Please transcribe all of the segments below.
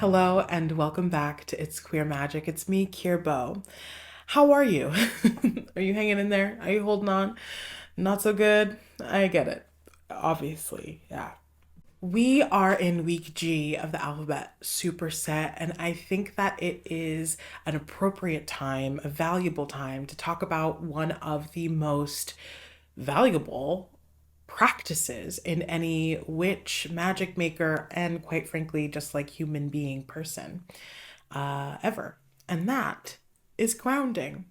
Hello and welcome back to It's Queer Magic. It's me, Kier Bo. How are you? Are you hanging in there? Are you holding on? Not so good? I get it. Obviously, yeah. We are in week G of the alphabet superset, and I think that it is an appropriate time, a valuable time to talk about one of the most valuable practices in any witch, magic maker, and quite frankly, just like human being person ever. And that is grounding.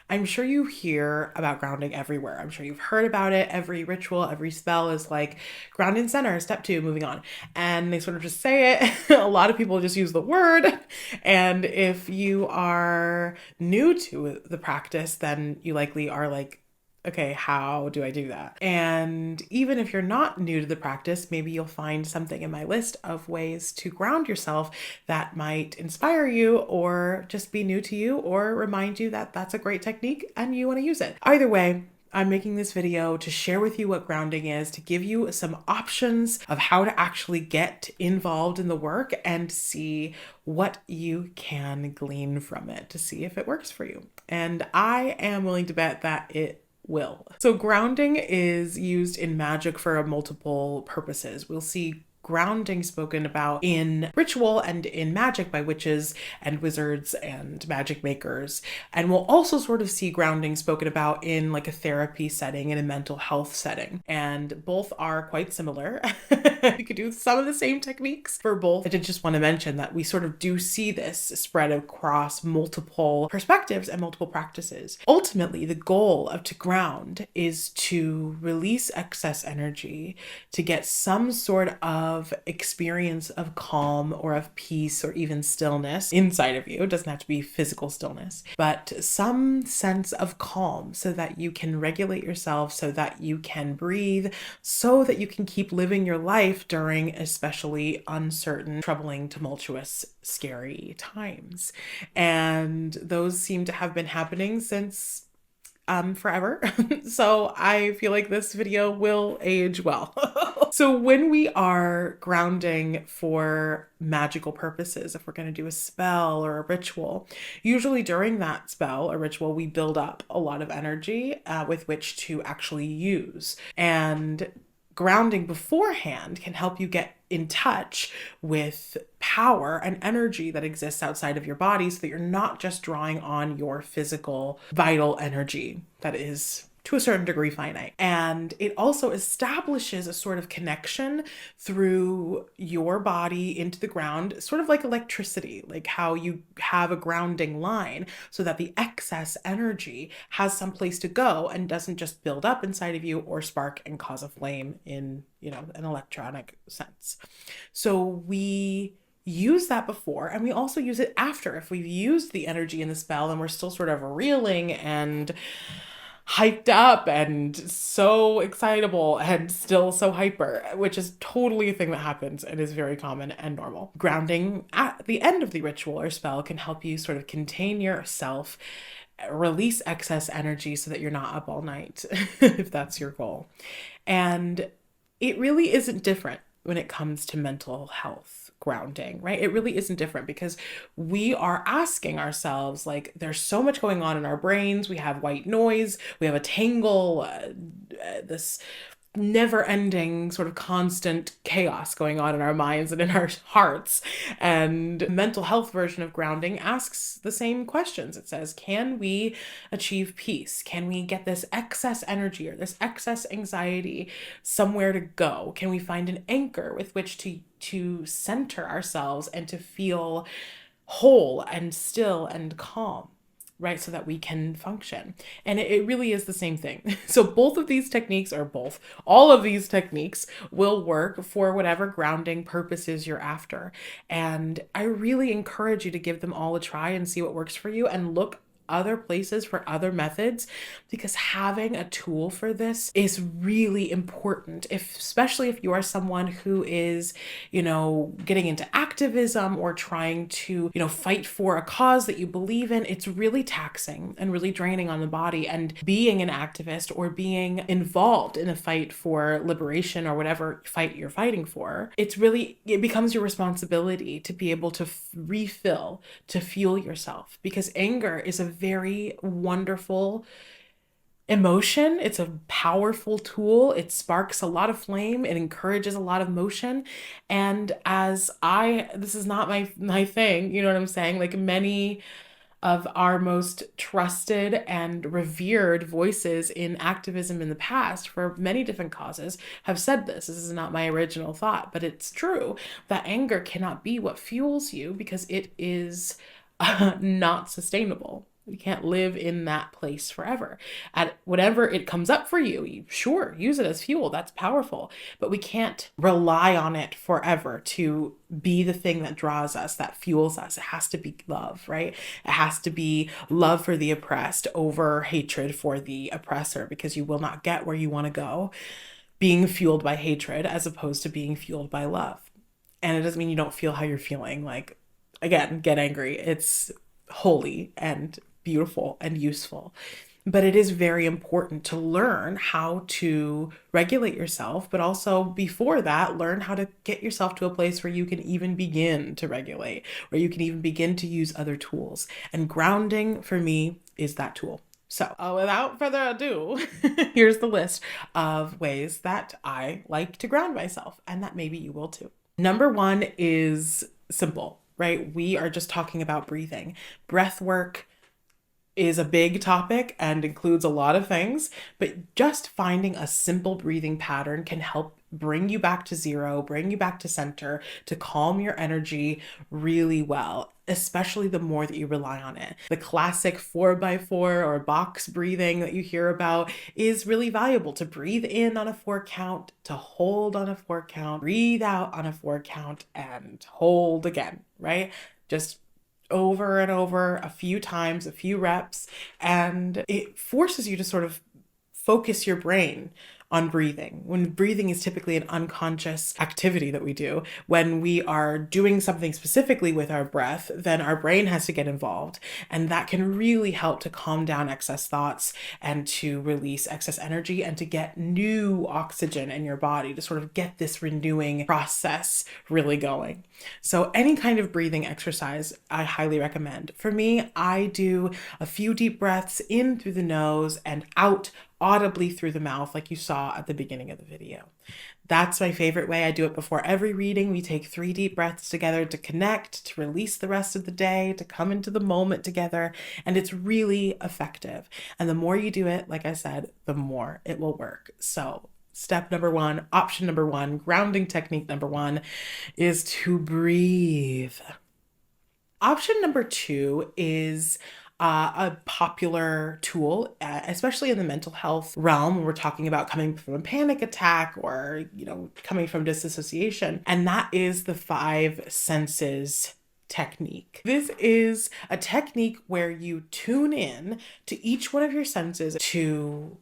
I'm sure you hear about grounding everywhere. I'm sure you've heard about it. Every ritual, every spell is like ground in center, step two, moving on. And they sort of just say it. A lot of people just use the word. And if you are new to the practice, then you likely are like, okay, how do I do that? And even if you're not new to the practice, maybe you'll find something in my list of ways to ground yourself that might inspire you or just be new to you or remind you that that's a great technique and you want to use it. Either way, I'm making this video to share with you what grounding is, to give you some options of how to actually get involved in the work and see what you can glean from it to see if it works for you. And I am willing to bet that it will. So grounding is used in magic for multiple purposes. We'll see grounding spoken about in ritual and in magic by witches and wizards and magic makers. And we'll also sort of see grounding spoken about in like a therapy setting, in a mental health setting. And both are quite similar. You could do some of the same techniques for both. I did just want to mention that we sort of do see this spread across multiple perspectives and multiple practices. Ultimately, the goal of to ground is to release excess energy, to get some sort of experience of calm or of peace or even stillness inside of you. It doesn't have to be physical stillness, but some sense of calm so that you can regulate yourself, so that you can breathe, so that you can keep living your life during especially uncertain, troubling, tumultuous, scary times. And those seem to have been happening since forever. So I feel like this video will age well. So when we are grounding for magical purposes, if we're going to do a spell or a ritual, usually during that spell or ritual, we build up a lot of energy with which to actually use. And grounding beforehand can help you get in touch with power and energy that exists outside of your body so that you're not just drawing on your physical vital energy that is to a certain degree finite. And it also establishes a sort of connection through your body into the ground, sort of like electricity, like how you have a grounding line so that the excess energy has some place to go and doesn't just build up inside of you or spark and cause a flame in, an electronic sense. So we use that before, and we also use it after. If we've used the energy in the spell and we're still sort of reeling and hyped up and so excitable and still so hyper, which is totally a thing that happens and is very common and normal. Grounding at the end of the ritual or spell can help you sort of contain yourself, release excess energy so that you're not up all night, if that's your goal. And it really isn't different when it comes to mental health grounding, right? It really isn't different because we are asking ourselves, like, there's so much going on in our brains. We have white noise, we have a tangle, this never-ending sort of constant chaos going on in our minds and in our hearts. And the mental health version of grounding asks the same questions. It says, can we achieve peace? Can we get this excess energy or this excess anxiety somewhere to go? Can we find an anchor with which to center ourselves and to feel whole and still and calm? Right? So that we can function. And it really is the same thing. So both of these techniques, or all of these techniques will work for whatever grounding purposes you're after. And I really encourage you to give them all a try and see what works for you and look other places for other methods, because having a tool for this is really important, especially if you are someone who is, getting into activism or trying to, fight for a cause that you believe in. It's really taxing and really draining on the body. And being an activist or being involved in a fight for liberation or whatever fight you're fighting for, it becomes your responsibility to be able to refill, to fuel yourself, because anger is a very wonderful emotion. It's a powerful tool. It sparks a lot of flame. It encourages a lot of motion. And this is not my thing, you know what I'm saying? Like, many of our most trusted and revered voices in activism in the past for many different causes have said this. This is not my original thought, but it's true that anger cannot be what fuels you, because it is not sustainable. You can't live in that place forever. At whatever it comes up for you, sure, use it as fuel. That's powerful. But we can't rely on it forever to be the thing that draws us, that fuels us. It has to be love, right? It has to be love for the oppressed over hatred for the oppressor, because you will not get where you want to go being fueled by hatred as opposed to being fueled by love. And it doesn't mean you don't feel how you're feeling. Like, again, get angry. It's holy and beautiful and useful. But it is very important to learn how to regulate yourself, but also before that, learn how to get yourself to a place where you can even begin to regulate, where you can even begin to use other tools. And grounding for me is that tool. So without further ado, here's the list of ways that I like to ground myself, and that maybe you will too. Number one is simple, right? We are just talking about breathing. Breath work is a big topic and includes a lot of things, but just finding a simple breathing pattern can help bring you back to zero, bring you back to center, to calm your energy really well, especially the more that you rely on it. The classic 4x4 or box breathing that you hear about is really valuable. To breathe in on a 4 count, to hold on a 4 count, breathe out on a 4 count, and hold again, right? Just over and over, a few times, a few reps, and it forces you to sort of focus your brain on breathing. When breathing is typically an unconscious activity that we do, when we are doing something specifically with our breath, then our brain has to get involved. And that can really help to calm down excess thoughts and to release excess energy and to get new oxygen in your body, to sort of get this renewing process really going. So any kind of breathing exercise, I highly recommend. For me, I do a few deep breaths in through the nose and out audibly through the mouth, like you saw at the beginning of the video. That's my favorite way. I do it before every reading. We take 3 deep breaths together to connect, to release the rest of the day, to come into the moment together. And it's really effective. And the more you do it, like I said, the more it will work. So step number 1, option number 1, grounding technique number 1 is to breathe. Option number 2 is a popular tool, especially in the mental health realm, when we're talking about coming from a panic attack or, coming from disassociation. And that is the 5 senses technique. This is a technique where you tune in to each one of your senses to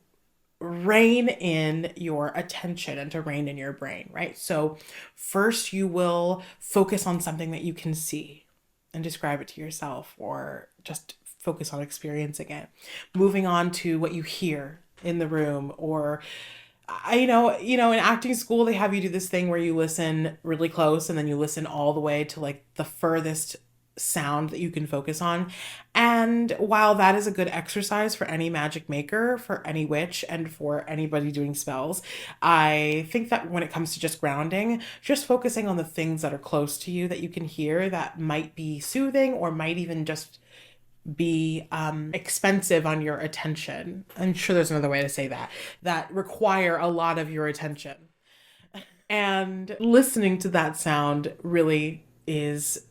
rein in your attention and to rein in your brain, right? So first you will focus on something that you can see and describe it to yourself, or just focus on experiencing it. Moving on to what you hear in the room, or in acting school, they have you do this thing where you listen really close and then you listen all the way to like the furthest sound that you can focus on. And while that is a good exercise for any magic maker, for any witch, and for anybody doing spells, I think that when it comes to just grounding, just focusing on the things that are close to you that you can hear that might be soothing or might even just be expensive on your attention. I'm sure there's another way to say that require a lot of your attention. And listening to that sound really is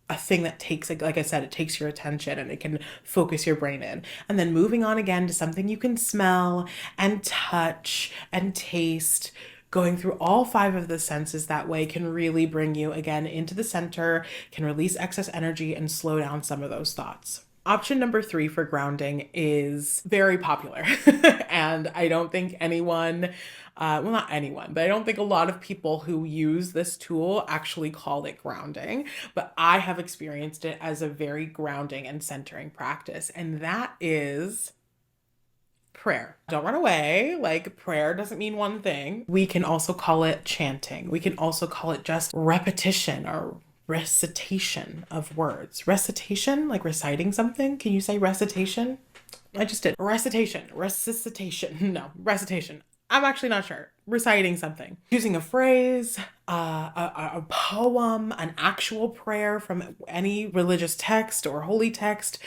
a thing that takes, like I said, it takes your attention and it can focus your brain in. And then moving on again to something you can smell and touch and taste. Going through all 5 of the senses that way can really bring you again into the center, can release excess energy and slow down some of those thoughts. Option number 3 for grounding is very popular. And I don't think anyone, well, not anyone, but I don't think a lot of people who use this tool actually call it grounding. But I have experienced it as a very grounding and centering practice. And that is prayer. Don't run away. Like, prayer doesn't mean one thing. We can also call it chanting. We can also call it just repetition or recitation of words. Recitation, like reciting something. Can you say recitation? I just did. Recitation. Resuscitation. No, recitation. I'm actually not sure. Reciting something. Using a phrase, a poem, an actual prayer from any religious text or holy text.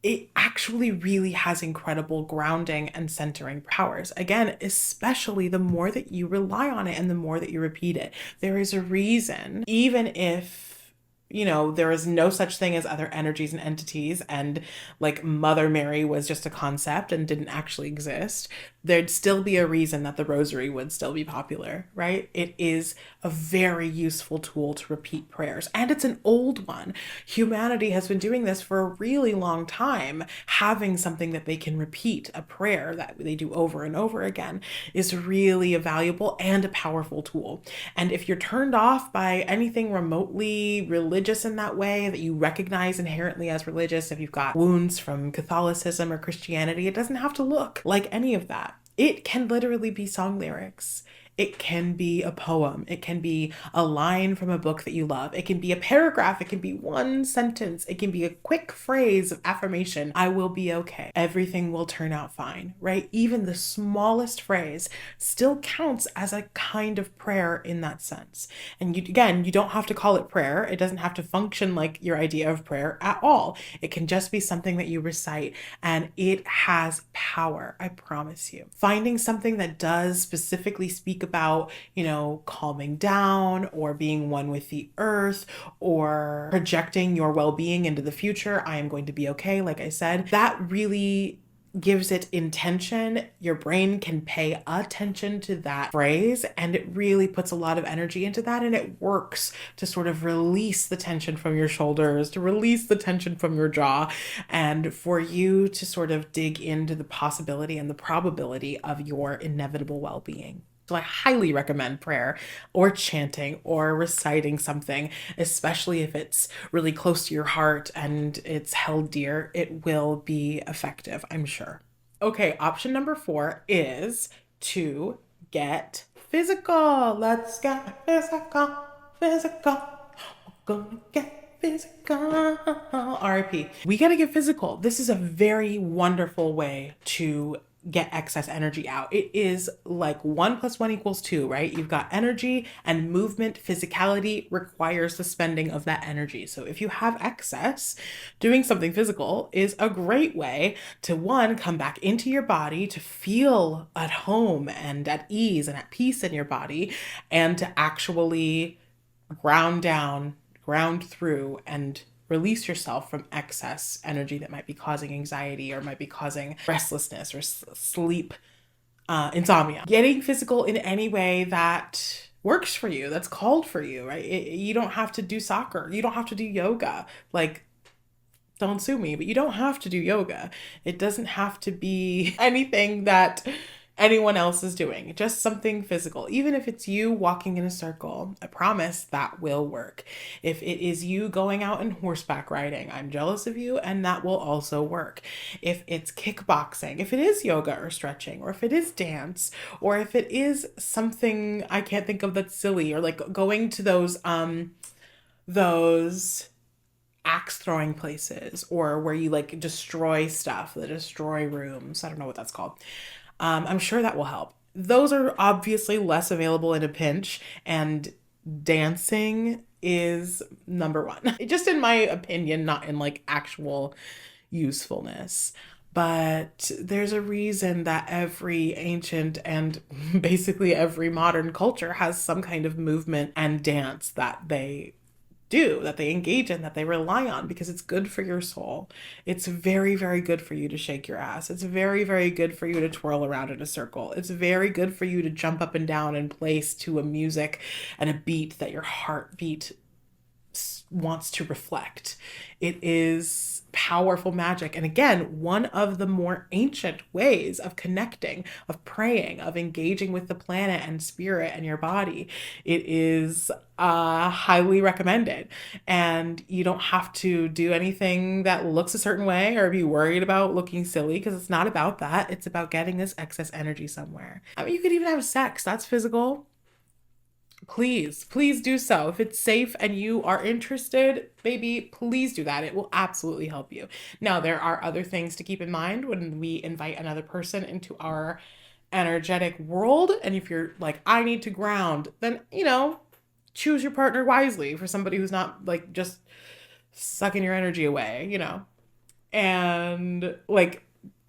It actually really has incredible grounding and centering powers. Again, especially the more that you rely on it and the more that you repeat it. There is a reason, even if there is no such thing as other energies and entities, and like Mother Mary was just a concept and didn't actually exist, there'd still be a reason that the rosary would still be popular, right? It is a very useful tool to repeat prayers, and it's an old one. Humanity has been doing this for a really long time. Having something that they can repeat, a prayer that they do over and over again, is really a valuable and a powerful tool. And if you're turned off by anything remotely religious in that way, that you recognize inherently as religious, if you've got wounds from Catholicism or Christianity, it doesn't have to look like any of that. It can literally be song lyrics. It can be a poem. It can be a line from a book that you love. It can be a paragraph. It can be one sentence. It can be a quick phrase of affirmation. I will be okay. Everything will turn out fine, right? Even the smallest phrase still counts as a kind of prayer in that sense. And you don't have to call it prayer. It doesn't have to function like your idea of prayer at all. It can just be something that you recite, and it has power, I promise you. Finding something that does specifically speak about, calming down or being one with the earth or projecting your well-being into the future. I am going to be okay. Like I said, that really gives it intention. Your brain can pay attention to that phrase, and it really puts a lot of energy into that, and it works to sort of release the tension from your shoulders, to release the tension from your jaw, and for you to sort of dig into the possibility and the probability of your inevitable well-being. So I highly recommend prayer or chanting or reciting something, especially if it's really close to your heart and it's held dear. It will be effective, I'm sure. Okay, option number 4 is to get physical. Let's get physical, physical. We're gonna get physical. RIP. We gotta get physical. This is a very wonderful way to get excess energy out. It is like 1 + 1 = 2, right? You've got energy, and movement, physicality requires the spending of that energy. So if you have excess, doing something physical is a great way to, one, come back into your body, to feel at home and at ease and at peace in your body, and to actually ground down, ground through, and release yourself from excess energy that might be causing anxiety or might be causing restlessness or sleep insomnia. Getting physical in any way that works for you, that's called for you, right? You don't have to do soccer. You don't have to do yoga. Like, don't sue me, but you don't have to do yoga. It doesn't have to be anything that anyone else is doing, just something physical. Even if it's you walking in a circle, I promise that will work. If it is you going out and horseback riding, I'm jealous of you, and that will also work. If it's kickboxing, if it is yoga or stretching, or if it is dance, or if it is something I can't think of that's silly, or like going to those axe throwing places, or where you like destroy stuff, the destroy rooms. I don't know what that's called. I'm sure that will help. Those are obviously less available in a pinch, and dancing is number 1. Just in my opinion, not in like actual usefulness. But there's a reason that every ancient and basically every modern culture has some kind of movement and dance that they do, that they engage in, that they rely on, because it's good for your soul. It's very, very good for you to shake your ass. It's very, very good for you to twirl around in a circle. It's very good for you to jump up and down in place to a music and a beat that your heartbeat wants to reflect. It is powerful magic. And again, one of the more ancient ways of connecting, of praying, of engaging with the planet and spirit and your body. It is highly recommended. And you don't have to do anything that looks a certain way or be worried about looking silly, because it's not about that. It's about getting this excess energy somewhere. I mean, you could even have sex, that's physical. Please, please do so. If it's safe and you are interested, baby, please do that. It will absolutely help you. Now, there are other things to keep in mind when we invite another person into our energetic world. And if you're like, I need to ground, then, choose your partner wisely for somebody who's not like just sucking your energy away. And like,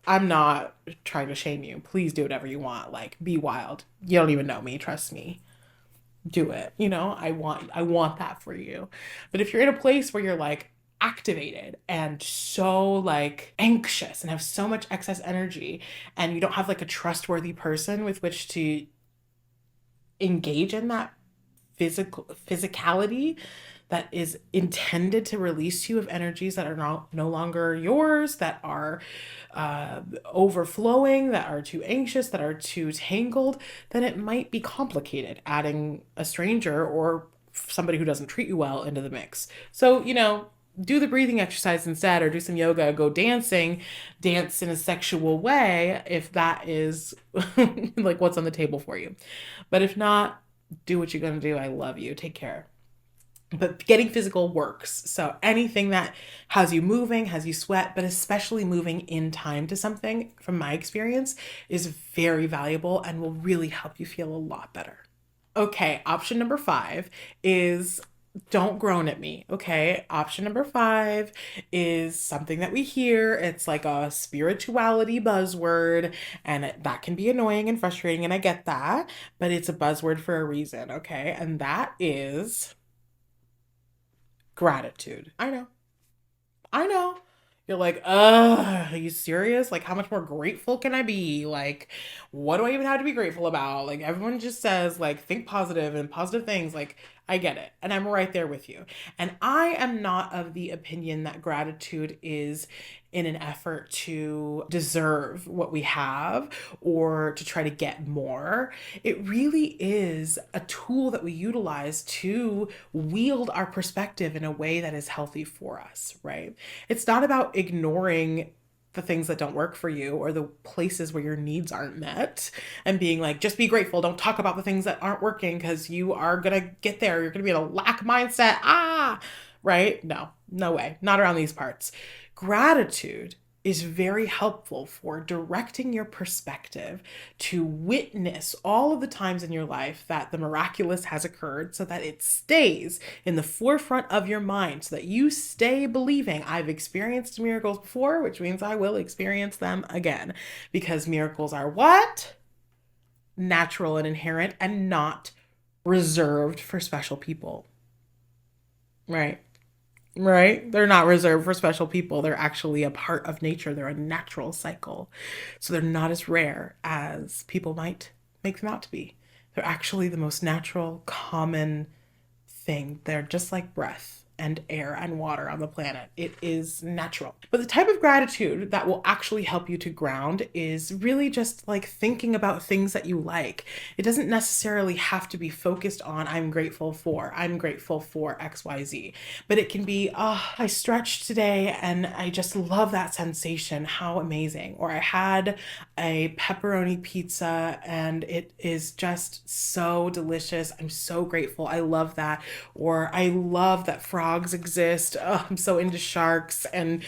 I'm not trying to shame you. Please do whatever you want. Like, be wild. You don't even know me. Trust me, do it. I want that for you. But if you're in a place where you're like activated and so like anxious and have so much excess energy, and you don't have like a trustworthy person with which to engage in that physicality that is intended to release you of energies that are no longer yours, that are overflowing, that are too anxious, that are too tangled, then it might be complicated adding a stranger or somebody who doesn't treat you well into the mix. So, do the breathing exercise instead, or do some yoga, go dancing, dance in a sexual way if that is like what's on the table for you. But if not, do what you're going to do. I love you. Take care. But getting physical works. So anything that has you moving, has you sweat, but especially moving in time to something, from my experience, is very valuable and will really help you feel a lot better. Okay, option number 5 is don't groan at me. Okay, option number 5 is something that we hear. It's like a spirituality buzzword, and that can be annoying and frustrating, and I get that, but it's a buzzword for a reason. Okay, and that is gratitude. I know. I know. You're like, are you serious? Like, how much more grateful can I be? Like, what do I even have to be grateful about? Like, everyone just says, like, think positive and positive things. Like, I get it. And I'm right there with you. And I am not of the opinion that gratitude is in an effort to deserve what we have or to try to get more. It really is a tool that we utilize to wield our perspective in a way that is healthy for us, right? It's not about ignoring the things that don't work for you or the places where your needs aren't met and being like, just be grateful. Don't talk about the things that aren't working because you are going to get there. You're going to be in a lack mindset. Right? No, no way. Not around these parts. Gratitude is very helpful for directing your perspective to witness all of the times in your life that the miraculous has occurred, so that it stays in the forefront of your mind, so that you stay believing I've experienced miracles before, which means I will experience them again, because miracles are what? Natural and inherent, and not reserved for special people. Right? Right? They're not reserved for special people. They're actually a part of nature. They're a natural cycle. So they're not as rare as people might make them out to be. They're actually the most natural, common thing. They're just like breath and air and water on the planet. It is natural. But the type of gratitude that will actually help you to ground is really just like thinking about things that you like. It doesn't necessarily have to be focused on I'm grateful for XYZ, but it can be, oh, I stretched today and I just love that sensation. How amazing. Or I had a pepperoni pizza and it is just so delicious. I'm so grateful. I love that. Or I love that frogs exist. Oh, I'm so into sharks and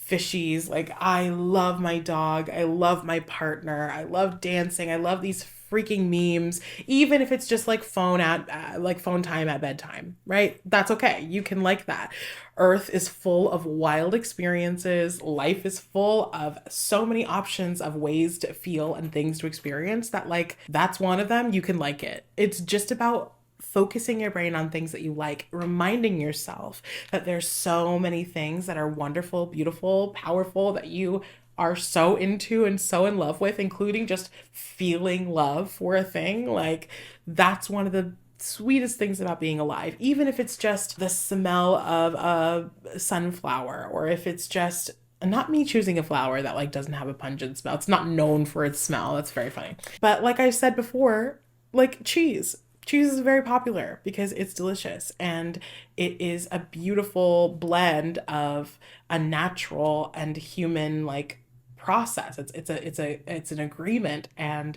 fishies. Like, I love my dog. I love my partner. I love dancing. I love these freaking memes, even if it's just like phone time at bedtime, right? That's okay. You can like that. Earth is full of wild experiences. Life is full of so many options of ways to feel and things to experience that, like, that's one of them. You can like it. It's just about focusing your brain on things that you like, reminding yourself that there's so many things that are wonderful, beautiful, powerful, that you are so into and so in love with, including just feeling love for a thing. Like, that's one of the sweetest things about being alive, even if it's just the smell of a sunflower, or if it's just not me choosing a flower that like doesn't have a pungent smell. It's not known for its smell. That's very funny. But like I said before, like cheese. Cheese is very popular because it's delicious and it is a beautiful blend of a natural and human like process. It's an agreement and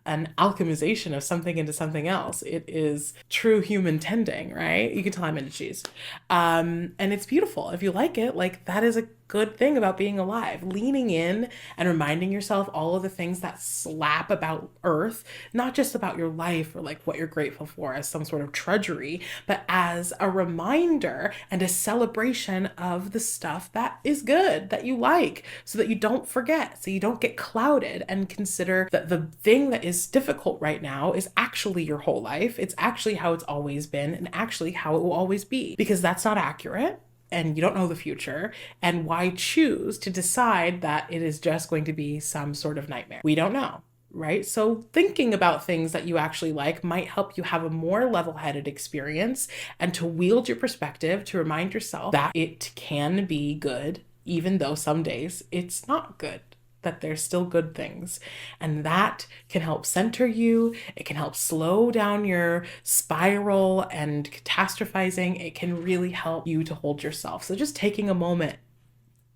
an alchemization of something into something else. It is true human tending, right? You can tell I'm into cheese. And it's beautiful. If you like it, like that is a good thing about being alive. Leaning in and reminding yourself all of the things that slap about Earth, not just about your life or like what you're grateful for as some sort of trudgery, but as a reminder and a celebration of the stuff that is good, that you like, so that you don't forget, so you don't get clouded and consider that the thing that is difficult right now is actually your whole life. It's actually how it's always been and actually how it will always be, because that's not accurate and you don't know the future. And why choose to decide that it is just going to be some sort of nightmare? We don't know, right? So thinking about things that you actually like might help you have a more level-headed experience and to wield your perspective to remind yourself that it can be good, even though some days it's not good, that there's still good things. And that can help center you. It can help slow down your spiral and catastrophizing. It can really help you to hold yourself. So just taking a moment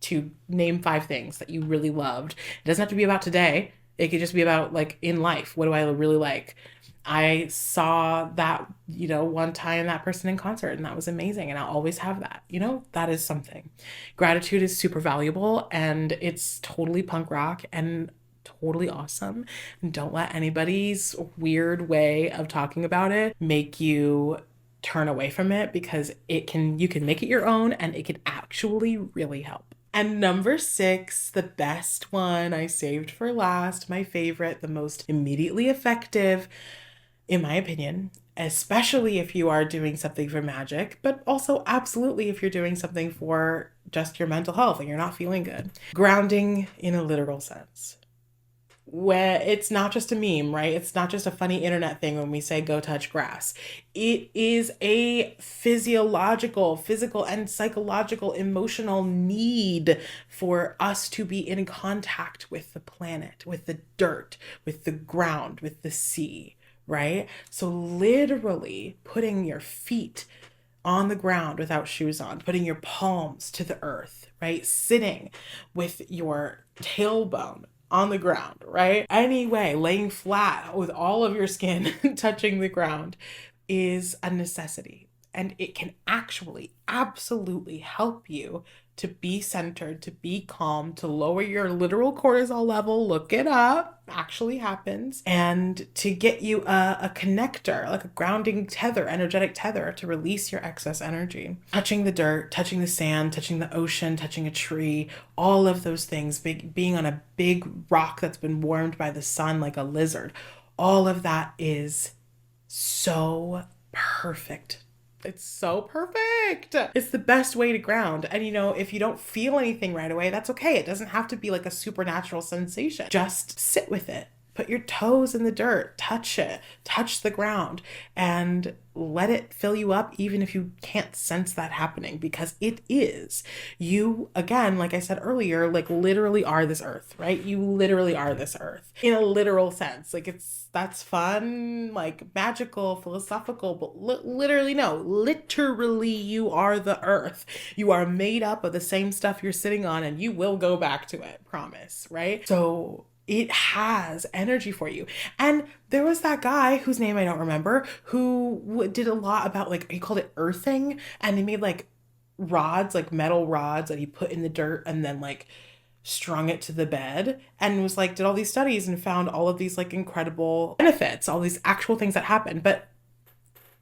to name 5 things that you really loved. It doesn't have to be about today. It could just be about like in life. What do I really like? I saw that, one time that person in concert and that was amazing. And I'll always have that, that is something. Gratitude is super valuable and it's totally punk rock and totally awesome. And don't let anybody's weird way of talking about it make you turn away from it, because you can make it your own and it can actually really help. And number 6, the best one I saved for last, my favorite, the most immediately effective, in my opinion, especially if you are doing something for magic, but also absolutely if you're doing something for just your mental health and you're not feeling good. Grounding in a literal sense. Where it's not just a meme, right? It's not just a funny internet thing when we say go touch grass. It is a physical, and psychological, emotional need for us to be in contact with the planet, with the dirt, with the ground, with the sea, right? So literally putting your feet on the ground without shoes on, putting your palms to the earth, right? Sitting with your tailbone on the ground, right? Anyway, laying flat with all of your skin touching the ground is a necessity. And it can actually absolutely help you to be centered, to be calm, to lower your literal cortisol level. Look it up, actually happens. And to get you a connector, like a grounding tether, energetic tether, to release your excess energy. Touching the dirt, touching the sand, touching the ocean, touching a tree, all of those things, being on a big rock that's been warmed by the sun like a lizard, all of that is so perfect. It's so perfect. It's the best way to ground. And if you don't feel anything right away, that's okay. It doesn't have to be like a supernatural sensation. Just sit with it. Put your toes in the dirt, touch it, touch the ground, and let it fill you up even if you can't sense that happening, because it is. You, again, like I said earlier, like literally are this earth, right? You literally are this earth in a literal sense. Like that's fun, like magical, philosophical, but literally no, literally you are the earth. You are made up of the same stuff you're sitting on and you will go back to it, promise, right? So it has energy for you. And there was that guy whose name I don't remember who did a lot about like, he called it earthing, and he made like rods, like metal rods that he put in the dirt and then like strung it to the bed, and was like, did all these studies and found all of these like incredible benefits, all these actual things that happen. But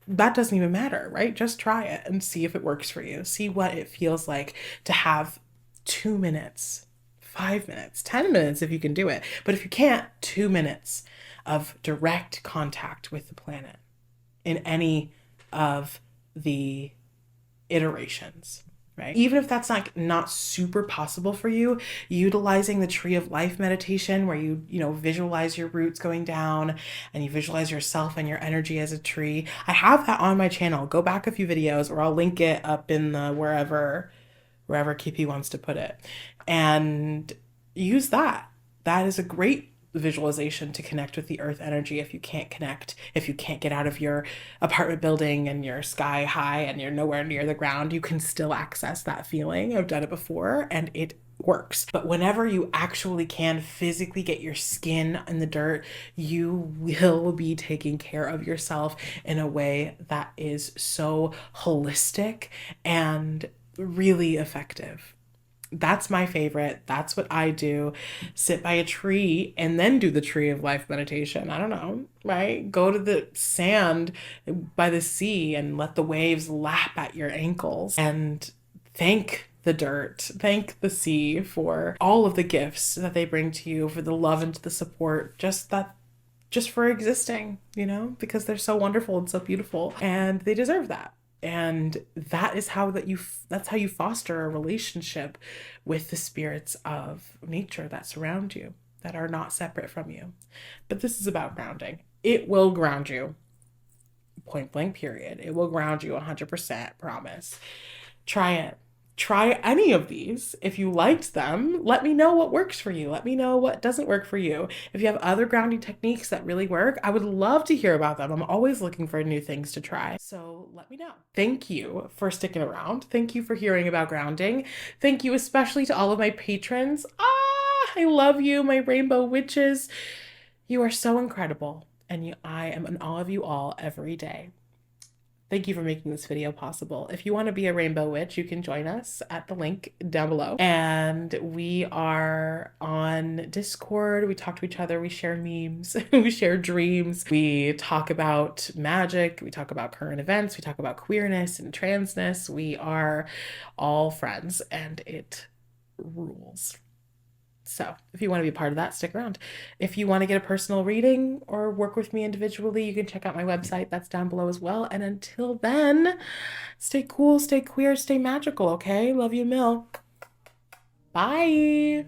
that doesn't even matter, right? Just try it and see if it works for you. See what it feels like to have 2 minutes, 5 minutes, 10 minutes if you can do it. But if you can't, 2 minutes of direct contact with the planet in any of the iterations. right? Even if that's not super possible for you, utilizing the tree of life meditation where you visualize your roots going down and you visualize yourself and your energy as a tree. I have that on my channel. Go back a few videos or I'll link it up in the wherever KP wants to put it. And use that. That is a great visualization to connect with the earth energy if you can't get out of your apartment building and you're sky high and you're nowhere near the ground, you can still access that feeling. I've done it before and it works. But whenever you actually can physically get your skin in the dirt, you will be taking care of yourself in a way that is so holistic and really effective. That's my favorite. That's what I do. Sit by a tree and then do the tree of life meditation. I don't know, right? Go to the sand by the sea and let the waves lap at your ankles and thank the dirt, thank the sea for all of the gifts that they bring to you, for the love and the support, just for existing, because they're so wonderful and so beautiful and they deserve that. And that's how you foster a relationship with the spirits of nature that surround you, that are not separate from you. But this is about grounding. It will ground you, point blank period. It will ground you 100%, promise. Try it. Try any of these. If you liked them, let me know what works for you. Let me know what doesn't work for you. If you have other grounding techniques that really work, I would love to hear about them. I'm always looking for new things to try. So let me know. Thank you for sticking around. Thank you for hearing about grounding. Thank you especially to all of my patrons. I love you, my rainbow witches. You are so incredible. And I am in awe of you all every day. Thank you for making this video possible. If you want to be a rainbow witch, you can join us at the link down below. And we are on Discord. We talk to each other. We share memes. We share dreams. We talk about magic. We talk about current events. We talk about queerness and transness. We are all friends and it rules. So if you want to be part of that, stick around. If you want to get a personal reading or work with me individually, you can check out my website. That's down below as well. And until then, stay cool, stay queer, stay magical, okay? Love you, Mill. Bye.